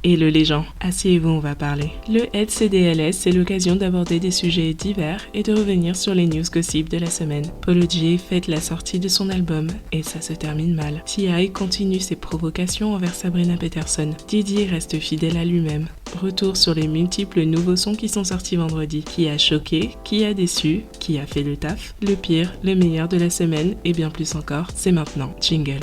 Hello les gens, asseyez-vous, on va parler. Le HCDLS, c'est l'occasion d'aborder des sujets divers et de revenir sur les news gossip de la semaine. Polo G fête la sortie de son album et ça se termine mal. T.I. continue ses provocations envers Sabrina Peterson. Diddy reste fidèle à lui-même. Retour sur les multiples nouveaux sons qui sont sortis vendredi. Qui a choqué, qui a déçu, qui a fait le taf. Le pire, le meilleur de la semaine et bien plus encore, c'est maintenant. Jingle.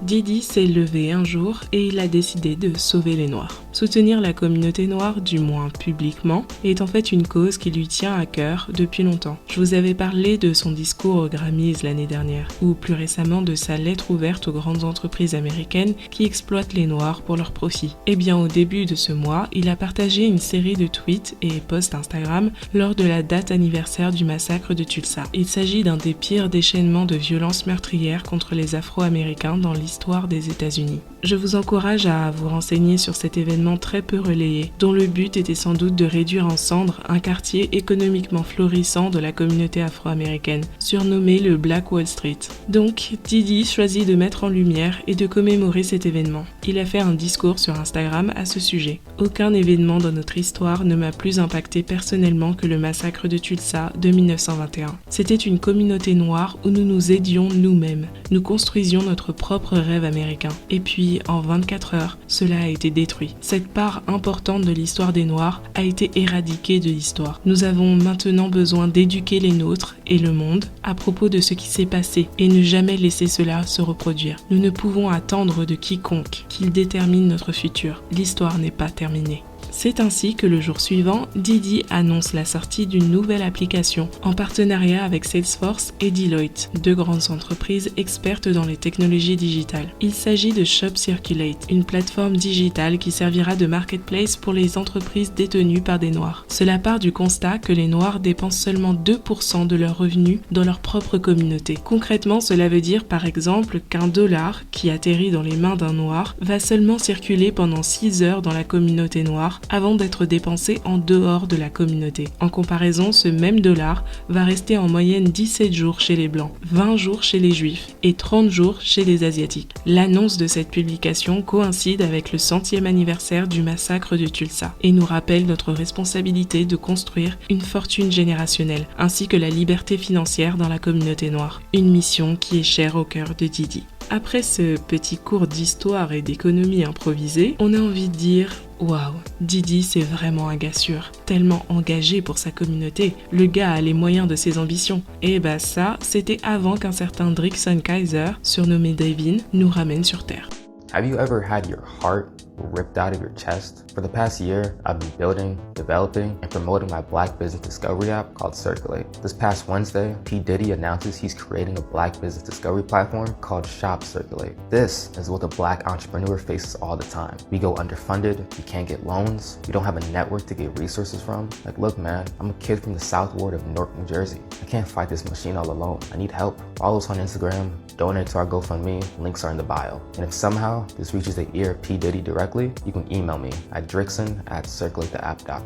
Diddy s'est levé un jour et il a décidé de sauver les Noirs. Soutenir la communauté noire, du moins publiquement, est en fait une cause qui lui tient à cœur depuis longtemps. Je vous avais parlé de son discours aux Grammys l'année dernière, ou plus récemment de sa lettre ouverte aux grandes entreprises américaines qui exploitent les Noirs pour leur profit. Et bien au début de ce mois, il a partagé une série de tweets et posts Instagram lors de la date anniversaire du massacre de Tulsa. Il s'agit d'un des pires déchaînements de violences meurtrières contre les Afro-Américains dans l'histoire des États-Unis. Je vous encourage à vous renseigner sur cet événement très peu relayé, dont le but était sans doute de réduire en cendres un quartier économiquement florissant de la communauté afro-américaine, surnommé le Black Wall Street. Donc, Diddy choisit de mettre en lumière et de commémorer cet événement. Il a fait un discours sur Instagram à ce sujet. Aucun événement dans notre histoire ne m'a plus impacté personnellement que le massacre de Tulsa de 1921. C'était une communauté noire où nous nous aidions nous-mêmes. Nous construisions notre propre rêve américain. Et puis, en 24 heures, cela a été détruit. Cette part importante de l'histoire des Noirs a été éradiquée de l'histoire. Nous avons maintenant besoin d'éduquer les nôtres et le monde à propos de ce qui s'est passé et ne jamais laisser cela se reproduire. Nous ne pouvons attendre de quiconque qu'il détermine notre futur. L'histoire n'est pas terminée. C'est ainsi que le jour suivant, Diddy annonce la sortie d'une nouvelle application en partenariat avec Salesforce et Deloitte, deux grandes entreprises expertes dans les technologies digitales. Il s'agit de Shop Circulate, une plateforme digitale qui servira de marketplace pour les entreprises détenues par des Noirs. Cela part du constat que les Noirs dépensent seulement 2% de leurs revenus dans leur propre communauté. Concrètement, cela veut dire par exemple qu'un dollar qui atterrit dans les mains d'un Noir va seulement circuler pendant 6 heures dans la communauté noire avant d'être dépensé en dehors de la communauté. En comparaison, ce même dollar va rester en moyenne 17 jours chez les Blancs, 20 jours chez les Juifs et 30 jours chez les Asiatiques. L'annonce de cette publication coïncide avec le 100e anniversaire du massacre de Tulsa et nous rappelle notre responsabilité de construire une fortune générationnelle ainsi que la liberté financière dans la communauté noire. Une mission qui est chère au cœur de Diddy. Après ce petit cours d'histoire et d'économie improvisée, on a envie de dire « Waouh, Diddy c'est vraiment un gars sûr, tellement engagé pour sa communauté, le gars a les moyens de ses ambitions. » Et bah ça, c'était avant qu'un certain Drickson Kaiser, surnommé Davin, nous ramène sur Terre. Have you ever had your heart ripped out of your chest? For the past year, I've been building, developing, and promoting my Black business discovery app called Circulate. This past Wednesday, P. Diddy announces he's creating a Black business discovery platform called Shop Circulate. This is what the Black entrepreneur faces all the time. We go underfunded, we can't get loans, we don't have a network to get resources from. Like, look man, I'm a kid from the South Ward of Newark, New Jersey. I can't fight this machine all alone. I need help. Follow us on Instagram, donate to our GoFundMe, links are in the bio. And if somehow this reaches the ear of P. Diddy directly, you can email me at drickson@circulatetheapp.com.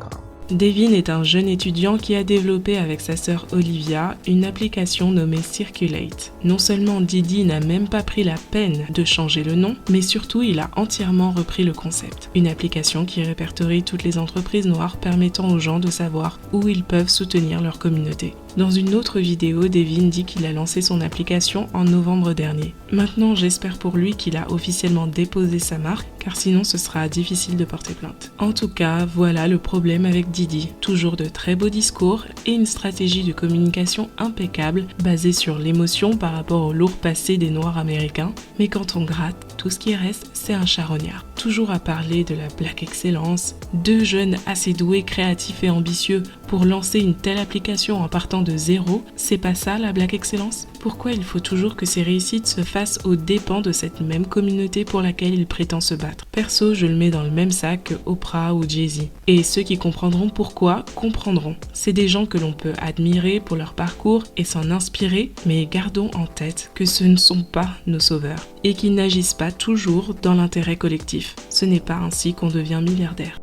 Davin est un jeune étudiant qui a développé avec sa sœur Olivia une application nommée Circulate. Non seulement Diddy n'a même pas pris la peine de changer le nom, mais surtout il a entièrement repris le concept. Une application qui répertorie toutes les entreprises noires permettant aux gens de savoir où ils peuvent soutenir leur communauté. Dans une autre vidéo, Davin dit qu'il a lancé son application en novembre dernier. Maintenant, j'espère pour lui qu'il a officiellement déposé sa marque, car sinon ce sera difficile de porter plainte. En tout cas, voilà le problème avec Diddy. Toujours de très beaux discours et une stratégie de communication impeccable, basée sur l'émotion par rapport au lourd passé des Noirs américains. Mais quand on gratte, tout ce qui reste, c'est un charognard. Toujours à parler de la Black Excellence, deux jeunes assez doués, créatifs et ambitieux pour lancer une telle application en partant de zéro, c'est pas ça la Black Excellence ? Pourquoi il faut toujours que ces réussites se fassent aux dépens de cette même communauté pour laquelle il prétend se battre ? Perso, je le mets dans le même sac que Oprah ou Jay-Z. Et ceux qui comprendront pourquoi, comprendront. C'est des gens que l'on peut admirer pour leur parcours et s'en inspirer, mais gardons en tête que ce ne sont pas nos sauveurs et qu'ils n'agissent pas toujours dans l'intérêt collectif. Ce n'est pas ainsi qu'on devient milliardaire.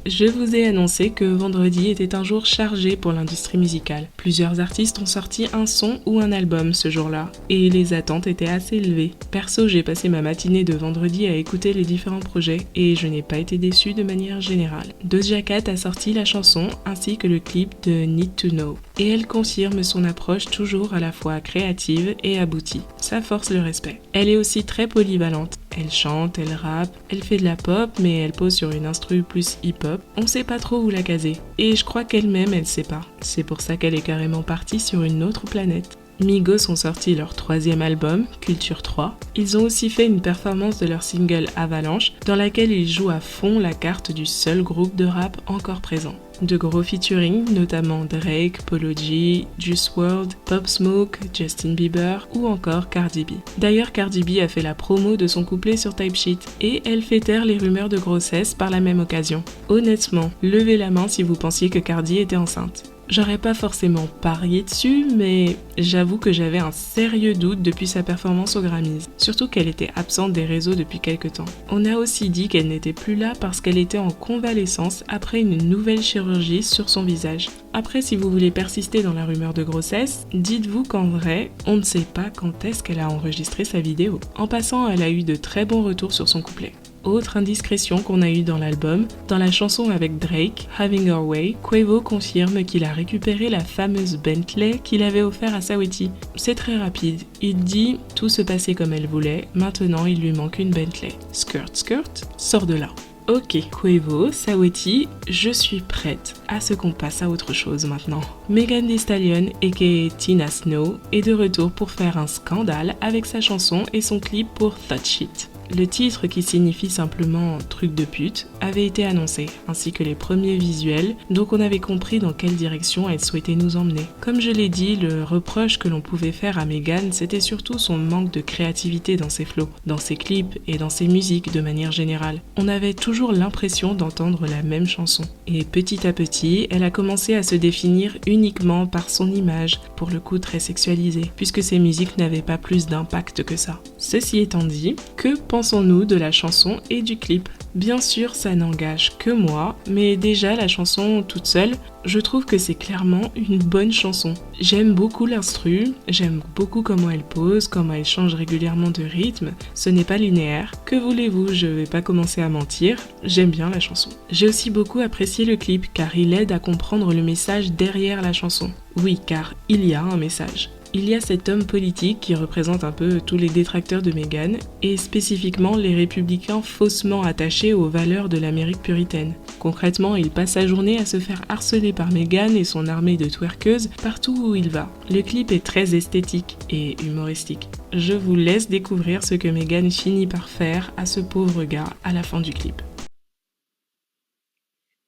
Je vous ai annoncé que vendredi était un jour chargé pour l'industrie musicale. Plusieurs artistes ont sorti un son ou un album ce jour-là, et les attentes étaient assez élevées. Perso, j'ai passé ma matinée de vendredi à écouter les différents projets, et je n'ai pas été déçue de manière générale. Doja Cat a sorti la chanson ainsi que le clip de Need to Know, et elle confirme son approche toujours à la fois créative et aboutie. Ça force le respect. Elle est aussi très polyvalente. Elle chante, elle rappe, elle fait de la pop, mais elle pose sur une instru plus hip-hop. On sait pas trop où la caser. Et je crois qu'elle-même, elle sait pas. C'est pour ça qu'elle est carrément partie sur une autre planète. Migos ont sorti leur 3e album, Culture 3. Ils ont aussi fait une performance de leur single Avalanche, dans laquelle ils jouent à fond la carte du seul groupe de rap encore présent. De gros featuring, notamment Drake, Polo G, Juice WRLD, Pop Smoke, Justin Bieber ou encore Cardi B. D'ailleurs, Cardi B a fait la promo de son couplet sur Type Sheet et elle fait taire les rumeurs de grossesse par la même occasion. Honnêtement, levez la main si vous pensiez que Cardi était enceinte. J'aurais pas forcément parié dessus, mais j'avoue que j'avais un sérieux doute depuis sa performance aux Grammys. Surtout qu'elle était absente des réseaux depuis quelques temps. On a aussi dit qu'elle n'était plus là parce qu'elle était en convalescence après une nouvelle chirurgie sur son visage. Après, si vous voulez persister dans la rumeur de grossesse, dites-vous qu'en vrai, on ne sait pas quand est-ce qu'elle a enregistré sa vidéo. En passant, elle a eu de très bons retours sur son couplet. Autre indiscrétion qu'on a eue dans l'album, dans la chanson avec Drake, Having Our Way, Quavo confirme qu'il a récupéré la fameuse Bentley qu'il avait offert à Saweetie. C'est très rapide, il dit « tout se passait comme elle voulait, maintenant il lui manque une Bentley. Skirt, skirt, sors de là ». Ok, Quavo, Saweetie, je suis prête à ce qu'on passe à autre chose maintenant. Megan Thee Stallion, aka Tina Snow, est de retour pour faire un scandale avec sa chanson et son clip pour Thot Shit. Le titre, qui signifie simplement « truc de pute », avait été annoncé, ainsi que les premiers visuels, donc on avait compris dans quelle direction elle souhaitait nous emmener. Comme je l'ai dit, le reproche que l'on pouvait faire à Megan, c'était surtout son manque de créativité dans ses flows, dans ses clips et dans ses musiques de manière générale. On avait toujours l'impression d'entendre la même chanson. Et petit à petit, elle a commencé à se définir uniquement par son image, pour le coup très sexualisée, puisque ses musiques n'avaient pas plus d'impact que ça. Ceci étant dit, que pensons-nous de la chanson et du clip ? Bien sûr, ça n'engage que moi, mais déjà la chanson toute seule, je trouve que c'est clairement une bonne chanson. J'aime beaucoup l'instru, j'aime beaucoup comment elle pose, comment elle change régulièrement de rythme. Ce n'est pas linéaire. Que voulez-vous, je vais pas commencer à mentir, j'aime bien la chanson. J'ai aussi beaucoup apprécié le clip car il aide à comprendre le message derrière la chanson. Oui, car il y a un message. Il y a cet homme politique qui représente un peu tous les détracteurs de Meghan, et spécifiquement les républicains faussement attachés aux valeurs de l'Amérique puritaine. Concrètement, il passe sa journée à se faire harceler par Meghan et son armée de twerkeuses partout où il va. Le clip est très esthétique et humoristique. Je vous laisse découvrir ce que Meghan finit par faire à ce pauvre gars à la fin du clip.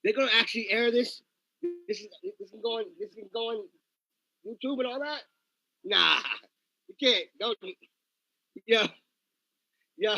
They're gonna actually air this? This is going YouTube and all that? Nah, you can't. Don't. Yo.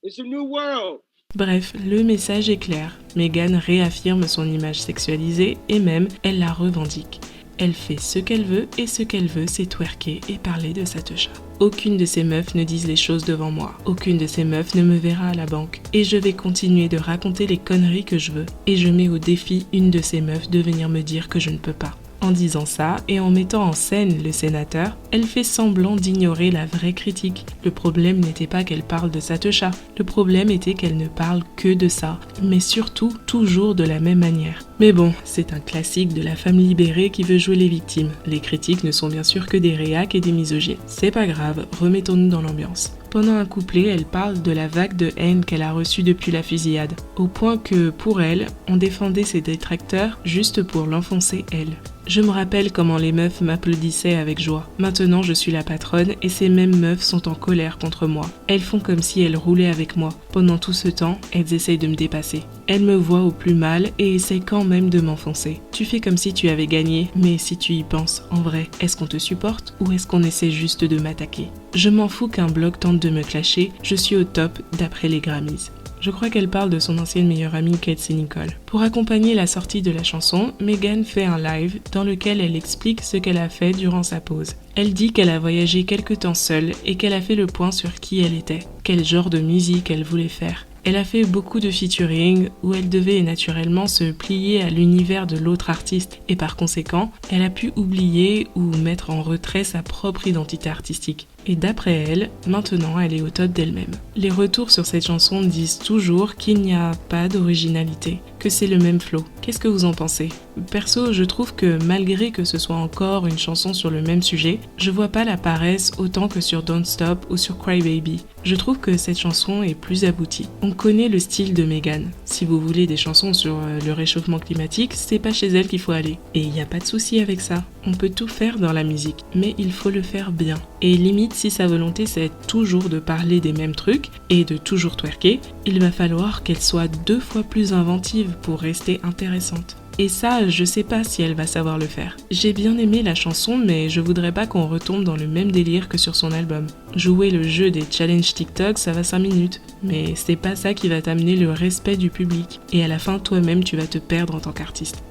It's a new world. Bref, le message est clair. Meghan réaffirme son image sexualisée et même, elle la revendique. Elle fait ce qu'elle veut et ce qu'elle veut, c'est twerker et parler de sa techa. Aucune de ces meufs ne disent les choses devant moi. Aucune de ces meufs ne me verra à la banque. Et je vais continuer de raconter les conneries que je veux. Et je mets au défi une de ces meufs de venir me dire que je ne peux pas. En disant ça et en mettant en scène le sénateur, elle fait semblant d'ignorer la vraie critique. Le problème n'était pas qu'elle parle de sa techa, le problème était qu'elle ne parle que de ça, mais surtout toujours de la même manière. Mais bon, c'est un classique de la femme libérée qui veut jouer les victimes. Les critiques ne sont bien sûr que des réacs et des misogynes. C'est pas grave, remettons-nous dans l'ambiance. Pendant un couplet, elle parle de la vague de haine qu'elle a reçue depuis la fusillade, au point que, pour elle, on défendait ses détracteurs juste pour l'enfoncer elle. Je me rappelle comment les meufs m'applaudissaient avec joie. Maintenant, je suis la patronne et ces mêmes meufs sont en colère contre moi. Elles font comme si elles roulaient avec moi. Pendant tout ce temps, elles essayent de me dépasser. Elles me voient au plus mal et essayent quand même de m'enfoncer. Tu fais comme si tu avais gagné, mais si tu y penses, en vrai, est-ce qu'on te supporte ou est-ce qu'on essaie juste de m'attaquer ? Je m'en fous qu'un blog tente de me clasher, je suis au top d'après les Grammys. Je crois qu'elle parle de son ancienne meilleure amie Kelsey Nicole. Pour accompagner la sortie de la chanson, Meghan fait un live dans lequel elle explique ce qu'elle a fait durant sa pause. Elle dit qu'elle a voyagé quelque temps seule et qu'elle a fait le point sur qui elle était, quel genre de musique elle voulait faire. Elle a fait beaucoup de featuring où elle devait naturellement se plier à l'univers de l'autre artiste et par conséquent, elle a pu oublier ou mettre en retrait sa propre identité artistique. Et d'après elle, maintenant elle est au top d'elle-même. Les retours sur cette chanson disent toujours qu'il n'y a pas d'originalité, que c'est le même flow. Qu'est-ce que vous en pensez ? Perso, je trouve que malgré que ce soit encore une chanson sur le même sujet, je vois pas la paresse autant que sur Don't Stop ou sur Cry Baby. Je trouve que cette chanson est plus aboutie. On connaît le style de Megan. Si vous voulez des chansons sur le réchauffement climatique, c'est pas chez elle qu'il faut aller. Et il n'y a pas de souci avec ça. On peut tout faire dans la musique, mais il faut le faire bien. Et limite, si sa volonté c'est toujours de parler des mêmes trucs et de toujours twerker, il va falloir qu'elle soit 2 fois plus inventive pour rester intéressante. Et ça, je sais pas si elle va savoir le faire. J'ai bien aimé la chanson, mais je voudrais pas qu'on retombe dans le même délire que sur son album. Jouer le jeu des challenges TikTok, ça va 5 minutes. Mais c'est pas ça qui va t'amener le respect du public. Et à la fin, toi-même, tu vas te perdre en tant qu'artiste.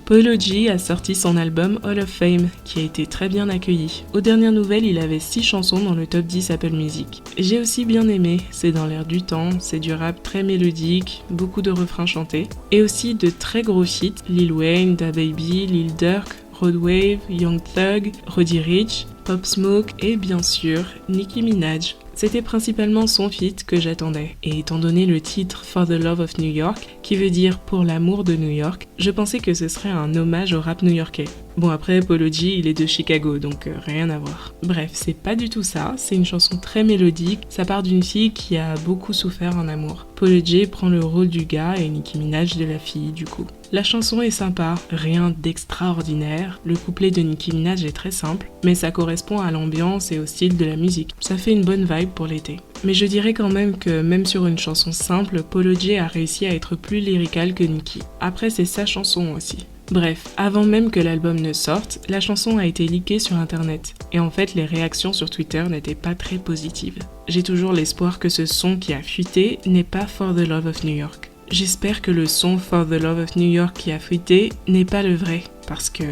Polo G a sorti son album Hall of Fame, qui a été très bien accueilli. Aux dernières nouvelles, il avait 6 chansons dans le top 10 Apple Music. J'ai aussi bien aimé, c'est dans l'air du temps, c'est du rap très mélodique, beaucoup de refrains chantés, et aussi de très gros feats, Lil Wayne, DaBaby, Lil Durk, Rod Wave, Young Thug, Roddy Ricch, Pop Smoke et bien sûr Nicki Minaj. C'était principalement son feat que j'attendais, et étant donné le titre For the Love of New York, qui veut dire Pour l'amour de New York, je pensais que ce serait un hommage au rap new-yorkais. Bon après, Polo G, il est de Chicago, donc rien à voir. Bref, c'est pas du tout ça, c'est une chanson très mélodique, ça part d'une fille qui a beaucoup souffert en amour. Polo G prend le rôle du gars et Nicki Minaj de la fille du coup. La chanson est sympa, rien d'extraordinaire, le couplet de Nicki Minaj est très simple, mais ça correspond à l'ambiance et au style de la musique. Ça fait une bonne vibe pour l'été. Mais je dirais quand même que même sur une chanson simple, Polo G a réussi à être plus lyrical que Nicki. Après c'est sa chanson aussi. Bref, avant même que l'album ne sorte, la chanson a été leakée sur internet. Et en fait, les réactions sur Twitter n'étaient pas très positives. J'ai toujours l'espoir que ce son qui a fuité n'est pas For the Love of New York. J'espère que le son For the Love of New York qui a fuité n'est pas le vrai, parce que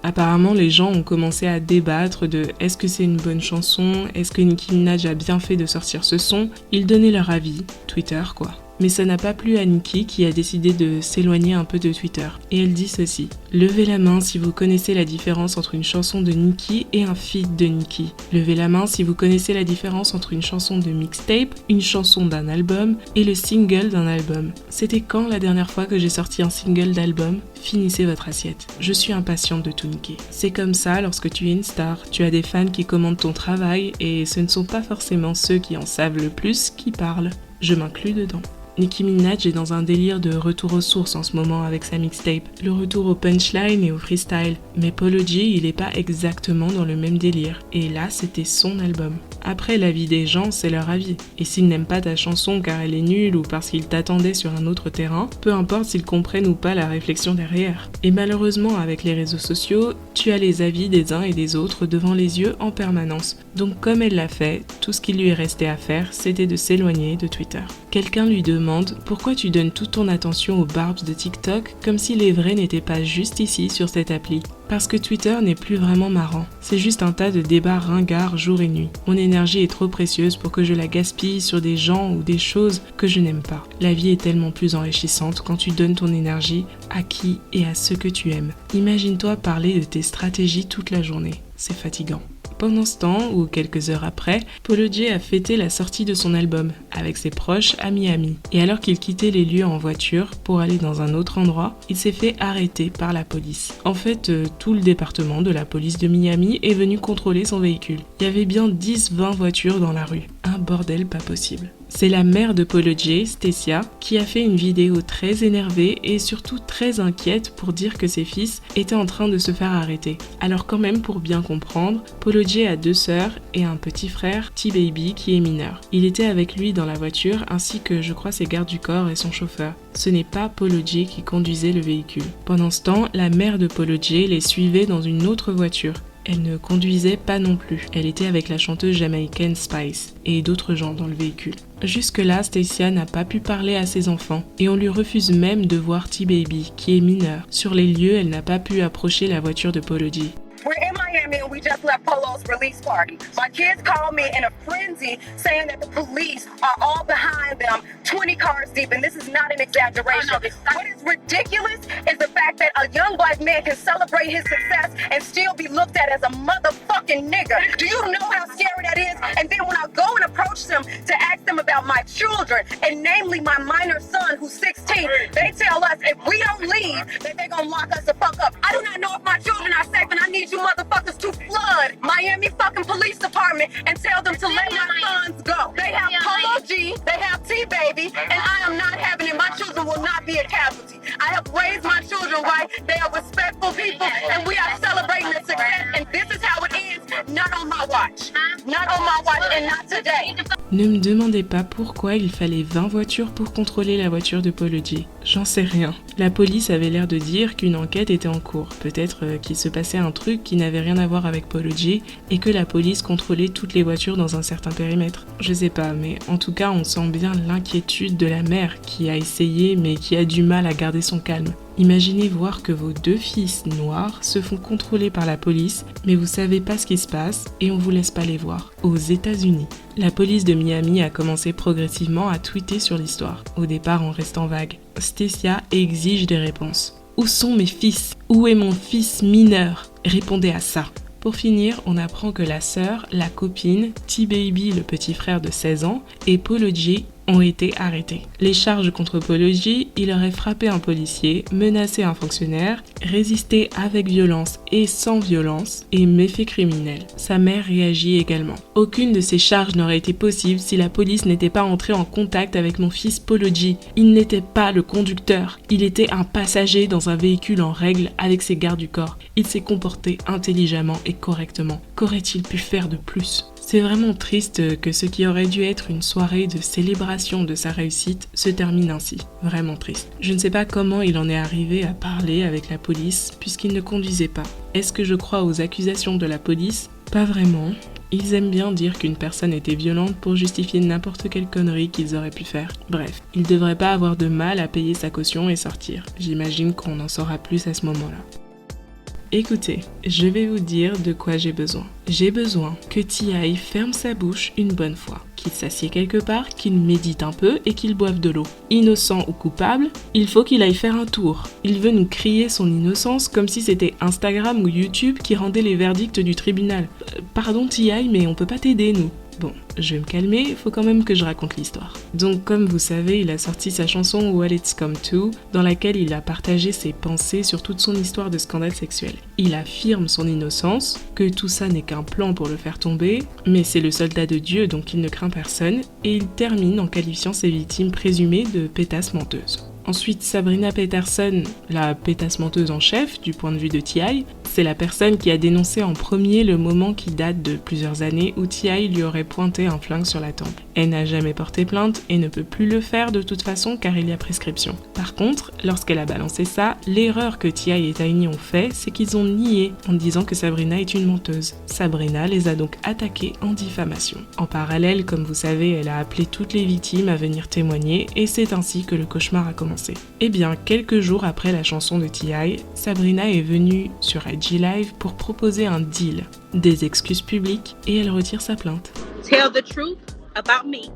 apparemment les gens ont commencé à débattre de est-ce que c'est une bonne chanson, est-ce que Nicki Minaj a bien fait de sortir ce son, ils donnaient leur avis, Twitter quoi. Mais ça n'a pas plu à Nicki qui a décidé de s'éloigner un peu de Twitter. Et elle dit ceci: levez la main si vous connaissez la différence entre une chanson de Nicki et un feat de Nicki. Levez la main si vous connaissez la différence entre une chanson de mixtape, une chanson d'un album et le single d'un album. C'était quand la dernière fois que j'ai sorti un single d'album ? Finissez votre assiette. Je suis impatiente de tout niquer. C'est comme ça lorsque tu es une star, tu as des fans qui commandent ton travail et ce ne sont pas forcément ceux qui en savent le plus qui parlent. Je m'inclus dedans. Nicki Minaj est dans un délire de retour aux sources en ce moment avec sa mixtape, le retour au punchline et au freestyle. Mais Polo G, il est pas exactement dans le même délire. Et là, c'était son album. Après, l'avis des gens, c'est leur avis. Et s'ils n'aiment pas ta chanson car elle est nulle ou parce qu'ils t'attendaient sur un autre terrain, peu importe s'ils comprennent ou pas la réflexion derrière. Et malheureusement, avec les réseaux sociaux, tu as les avis des uns et des autres devant les yeux en permanence. Donc comme elle l'a fait, tout ce qu'il lui est resté à faire, c'était de s'éloigner de Twitter. Quelqu'un lui demande « Pourquoi tu donnes toute ton attention aux barbs de TikTok comme si les vrais n'étaient pas juste ici sur cette appli ?» Parce que Twitter n'est plus vraiment marrant. C'est juste un tas de débats ringards jour et nuit. Mon énergie est trop précieuse pour que je la gaspille sur des gens ou des choses que je n'aime pas. La vie est tellement plus enrichissante quand tu donnes ton énergie à qui et à ce que tu aimes. Imagine-toi parler de tes stratégies toute la journée. C'est fatigant. Pendant ce temps, ou quelques heures après, Polo G a fêté la sortie de son album, avec ses proches à Miami. Et alors qu'il quittait les lieux en voiture pour aller dans un autre endroit, il s'est fait arrêter par la police. En fait, tout le département de la police de Miami est venu contrôler son véhicule. Il y avait bien 10-20 voitures dans la rue. Un bordel pas possible. C'est la mère de Polo G, Stacia, qui a fait une vidéo très énervée et surtout très inquiète pour dire que ses fils étaient en train de se faire arrêter. Alors quand même, pour bien comprendre, Polo G a 2 sœurs et un petit frère, T-Baby, qui est mineur. Il était avec lui dans la voiture ainsi que je crois ses gardes du corps et son chauffeur. Ce n'est pas Polo G qui conduisait le véhicule. Pendant ce temps, la mère de Polo G les suivait dans une autre voiture. Elle ne conduisait pas non plus. Elle était avec la chanteuse jamaïcaine Spice et d'autres gens dans le véhicule. Jusque-là, Stacia n'a pas pu parler à ses enfants et on lui refuse même de voir T-Baby, qui est mineur. Sur les lieux, elle n'a pas pu approcher la voiture de Polo G. We're in Miami and we just left Polo's release party. My kids called me in a frenzy saying that the police are all behind them, 20 cars deep, and this is not an exaggeration. What is ridiculous is the fact that a young black man can celebrate his success and still be looked at as a motherfucking nigga. Do you know how scary that is? And then when I go and approach them to ask them about my children, and namely my minor son who's 16, they tell us if we don't leave, that they're gonna lock us the fuck up. I do not know if my children are safe, and I need you motherfuckers to flood Miami fucking police department and tell them to let my sons go. They have Polo G, they have T-Baby, and I am not having it. My children will not be a casualty. I have raised my children right. They are respectful people, and we are celebrating the success, and this is how it ends. Not on my watch. Not on my watch, and not today. Ne me demandez pas pourquoi il fallait 20 voitures pour contrôler la voiture de Polo G. J'en sais rien. La police avait l'air de dire qu'une enquête était en cours. Peut-être qu'il se passait un truc qui n'avait rien à voir avec Polo G et que la police contrôlait toutes les voitures dans un certain périmètre. Je sais pas, mais en tout cas, on sent bien l'inquiétude de la mère qui a essayé mais qui a du mal à garder son calme. Imaginez voir que vos 2 fils noirs se font contrôler par la police, mais vous savez pas ce qui se passe et on vous laisse pas les voir. Aux États-Unis, la police de Miami a commencé progressivement à tweeter sur l'histoire, au départ en restant vague. Stacia exige des réponses. Où sont mes fils ? Où est mon fils mineur ? Répondez à ça. Pour finir, on apprend que la sœur, la copine, T-Baby, le petit frère de 16 ans, et Polo G ont été arrêtés. Les charges contre Polo G, il aurait frappé un policier, menacé un fonctionnaire, résisté avec violence et sans violence, et méfait criminel. Sa mère réagit également. Aucune de ces charges n'aurait été possible si la police n'était pas entrée en contact avec mon fils Polo G. Il n'était pas le conducteur, il était un passager dans un véhicule en règle avec ses gardes du corps. Il s'est comporté intelligemment et correctement. Qu'aurait-il pu faire de plus ? C'est vraiment triste que ce qui aurait dû être une soirée de célébration de sa réussite se termine ainsi. Vraiment triste. Je ne sais pas comment il en est arrivé à parler avec la police puisqu'il ne conduisait pas. Est-ce que je crois aux accusations de la police ? Pas vraiment. Ils aiment bien dire qu'une personne était violente pour justifier n'importe quelle connerie qu'ils auraient pu faire. Bref, il devrait pas avoir de mal à payer sa caution et sortir. J'imagine qu'on en saura plus à ce moment-là. Écoutez, je vais vous dire de quoi j'ai besoin. J'ai besoin que T.I. ferme sa bouche une bonne fois, qu'il s'assied quelque part, qu'il médite un peu et qu'il boive de l'eau. Innocent ou coupable, il faut qu'il aille faire un tour. Il veut nous crier son innocence comme si c'était Instagram ou YouTube qui rendait les verdicts du tribunal. Pardon T.I., mais on peut pas t'aider nous. Bon, je vais me calmer, il faut quand même que je raconte l'histoire. Donc comme vous savez, il a sorti sa chanson What It's Come To, dans laquelle il a partagé ses pensées sur toute son histoire de scandale sexuel. Il affirme son innocence, que tout ça n'est qu'un plan pour le faire tomber, mais c'est le soldat de Dieu donc il ne craint personne, et il termine en qualifiant ses victimes présumées de pétasses menteuses. Ensuite, Sabrina Peterson, la pétasse menteuse en chef du point de vue de T.I., c'est la personne qui a dénoncé en premier le moment qui date de plusieurs années où T.I. lui aurait pointé un flingue sur la tempe. Elle n'a jamais porté plainte et ne peut plus le faire de toute façon car il y a prescription. Par contre, lorsqu'elle a balancé ça, l'erreur que T.I. et Tiny ont fait, c'est qu'ils ont nié en disant que Sabrina est une menteuse. Sabrina les a donc attaqués en diffamation. En parallèle, comme vous savez, elle a appelé toutes les victimes à venir témoigner et c'est ainsi que le cauchemar a commencé. Eh bien, quelques jours après la chanson de T.I., Sabrina est venue sur IG Live pour proposer un deal, des excuses publiques et elle retire sa plainte. Tell the truth about me.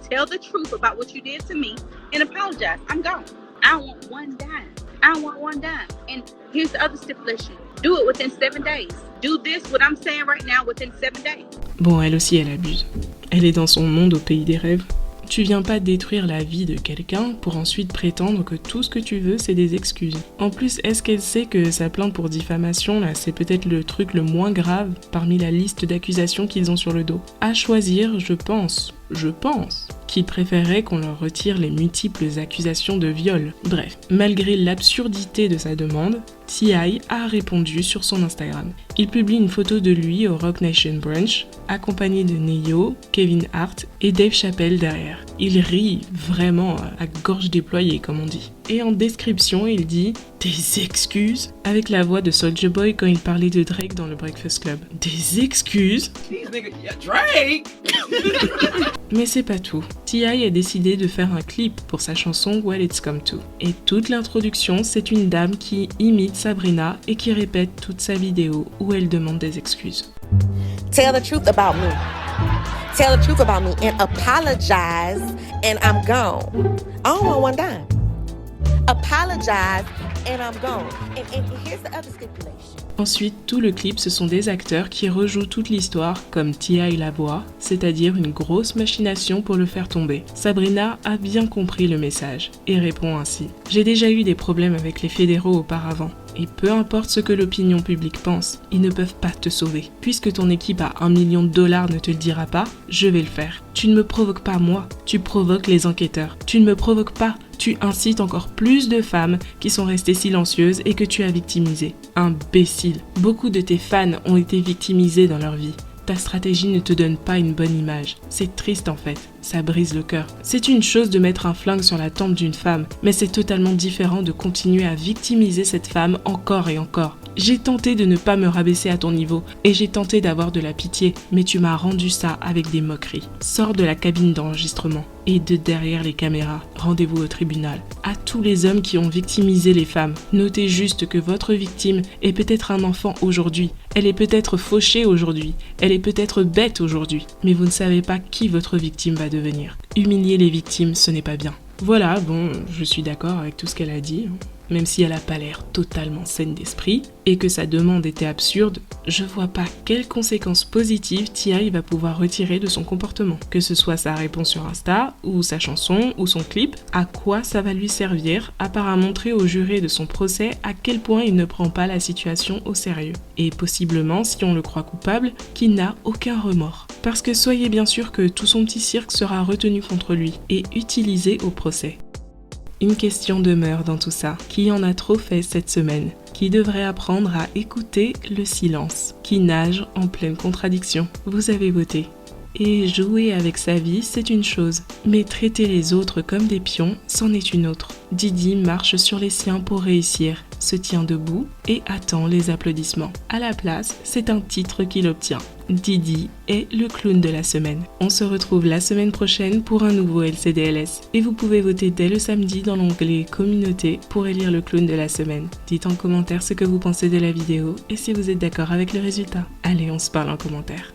Tell the truth about what you did to me and apologize. I'm gone. I want one dime. I want one dime. And here's the other stipulation. Do it within 7 days. Do this, what I'm saying right now, within 7 days. Bon, elle aussi, elle abuse. Elle est dans son monde au pays des rêves. Tu viens pas détruire la vie de quelqu'un pour ensuite prétendre que tout ce que tu veux c'est des excuses. En plus, est-ce qu'elle sait que sa plainte pour diffamation, là, c'est peut-être le truc le moins grave parmi la liste d'accusations qu'ils ont sur le dos ? À choisir, je pense qu'ils préféraient qu'on leur retire les multiples accusations de viol. Bref, malgré l'absurdité de sa demande, T.I. a répondu sur son Instagram. Il publie une photo de lui au Rock Nation Brunch, accompagné de Neo, Kevin Hart et Dave Chappelle derrière. Il rit vraiment à gorge déployée, comme on dit. Et en description, il dit « Des excuses ?» avec la voix de Soulja Boy quand il parlait de Drake dans le Breakfast Club. Des excuses ? Drake! Mais c'est pas tout. T.I. a décidé de faire un clip pour sa chanson What It's Come To. Et toute l'introduction, c'est une dame qui imite Sabrina et qui répète toute sa vidéo où elle demande des excuses. Tell the truth about me. Tell the truth about me and apologize and I'm gone. I don't want one dime. Apologize and I'm gone. And here's the other stipulation. Ensuite, tout le clip, ce sont des acteurs qui rejouent toute l'histoire comme T.I. la voix, c'est-à-dire une grosse machination pour le faire tomber. Sabrina a bien compris le message et répond ainsi. J'ai déjà eu des problèmes avec les fédéraux auparavant. Et peu importe ce que l'opinion publique pense, ils ne peuvent pas te sauver. Puisque ton équipe à $1 million ne te le dira pas, je vais le faire. Tu ne me provoques pas moi, tu provoques les enquêteurs. Tu ne me provoques pas, tu incites encore plus de femmes qui sont restées silencieuses et que tu as victimisées. Imbécile. Beaucoup de tes fans ont été victimisés dans leur vie. Ta stratégie ne te donne pas une bonne image. C'est triste en fait, ça brise le cœur. C'est une chose de mettre un flingue sur la tempe d'une femme, mais c'est totalement différent de continuer à victimiser cette femme encore et encore. J'ai tenté de ne pas me rabaisser à ton niveau et j'ai tenté d'avoir de la pitié, mais tu m'as rendu ça avec des moqueries. Sors de la cabine d'enregistrement et de derrière les caméras. Rendez-vous au tribunal. À tous les hommes qui ont victimisé les femmes, notez juste que votre victime est peut-être un enfant aujourd'hui. Elle est peut-être fauchée aujourd'hui. Elle est peut-être bête aujourd'hui. Mais vous ne savez pas qui votre victime va devenir. Humilier les victimes, ce n'est pas bien. Voilà, bon, je suis d'accord avec tout ce qu'elle a dit. Même si elle n'a pas l'air totalement saine d'esprit et que sa demande était absurde, je vois pas quelles conséquences positives T.I. va pouvoir retirer de son comportement. Que ce soit sa réponse sur Insta, ou sa chanson, ou son clip, à quoi ça va lui servir à part à montrer aux jurés de son procès à quel point il ne prend pas la situation au sérieux. Et possiblement, si on le croit coupable, qu'il n'a aucun remords. Parce que soyez bien sûr que tout son petit cirque sera retenu contre lui et utilisé au procès. Une question demeure dans tout ça. Qui en a trop fait cette semaine? Qui devrait apprendre à écouter le silence? Qui nage en pleine contradiction? Vous avez voté. Et jouer avec sa vie, c'est une chose. Mais traiter les autres comme des pions, c'en est une autre. Didi marche sur les siens pour réussir, se tient debout et attend les applaudissements. À la place, c'est un titre qu'il obtient. Didi est le clown de la semaine. On se retrouve la semaine prochaine pour un nouveau LCDLS. Et vous pouvez voter dès le samedi dans l'onglet Communauté pour élire le clown de la semaine. Dites en commentaire ce que vous pensez de la vidéo et si vous êtes d'accord avec le résultat. Allez, on se parle en commentaire.